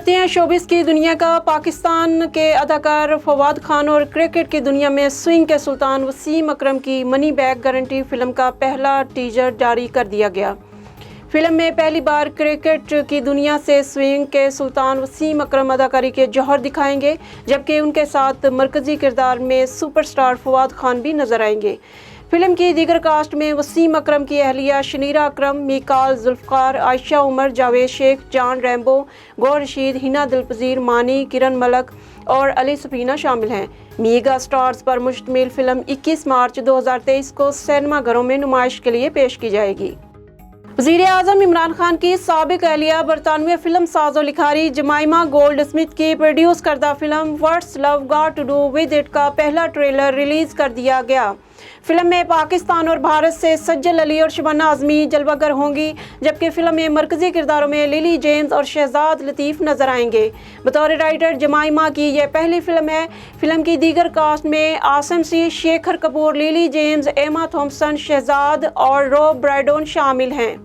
کرتے ہیں شوبز کی دنیا کا۔ پاکستان کے اداکار فواد خان اور کرکٹ کی دنیا میں سوئنگ کے سلطان وسیم اکرم کی منی بیک گارنٹی فلم کا پہلا ٹیزر جاری کر دیا گیا۔ فلم میں پہلی بار کرکٹ کی دنیا سے سوئنگ کے سلطان وسیم اکرم اداکاری کے جوہر دکھائیں گے، جبکہ ان کے ساتھ مرکزی کردار میں سپر سٹار فواد خان بھی نظر آئیں گے۔ فلم کی دیگر کاسٹ میں وسیم اکرم کی اہلیہ شنیرا اکرم، میکال ذوالفقار، عائشہ عمر، جاوید شیخ، جان ریمبو، گور رشید، ہنا دلپذیر، مانی، کرن ملک اور علی سفینہ شامل ہیں۔ میگا سٹارز پر مشتمل فلم 21 مارچ 2023 کو سینما گھروں میں نمائش کے لیے پیش کی جائے گی۔ وزیر اعظم عمران خان کی سابق اہلیہ برطانوی فلم ساز و لکھاری جمائما گولڈ اسمتھ کی پروڈیوس کردہ film what's love got to do with it کا پہلا ٹریلر ریلیز کر دیا گیا۔ فلم میں پاکستان اور بھارت سے سجل علی اور شبانہ اعظمی جلوہ گر ہوں گی، جبکہ فلم میں مرکزی کرداروں میں للی جیمز اور شہزاد لطیف نظر آئیں گے۔ بطور رائٹر جمائما کی یہ پہلی فلم ہے۔ فلم کی دیگر کاسٹ میں آسم سی، شیکھر کپور، للی جیمز، ایما تھامپسن، شہزاد اور روب برائڈون شامل ہیں۔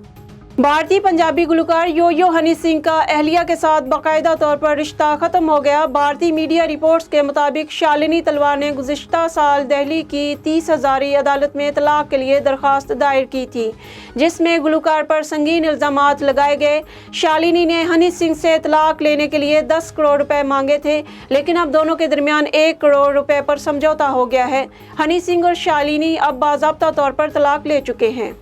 بھارتی پنجابی گلوکار یو یو ہنی سنگھ کا اہلیہ کے ساتھ باقاعدہ طور پر رشتہ ختم ہو گیا۔ بھارتی میڈیا رپورٹس کے مطابق شالنی تلوار نے گزشتہ سال دہلی کی 30 ہزاری عدالت میں طلاق کے لیے درخواست دائر کی تھی، جس میں گلوکار پر سنگین الزامات لگائے گئے۔ شالنی نے ہنی سنگھ سے طلاق لینے کے لیے 10 کروڑ روپے مانگے تھے، لیکن اب دونوں کے درمیان 1 کروڑ روپے پر سمجھوتہ ہو گیا ہے۔ ہنی سنگھ اور شالنی اب باضابطہ طور پر طلاق لے چکے ہیں۔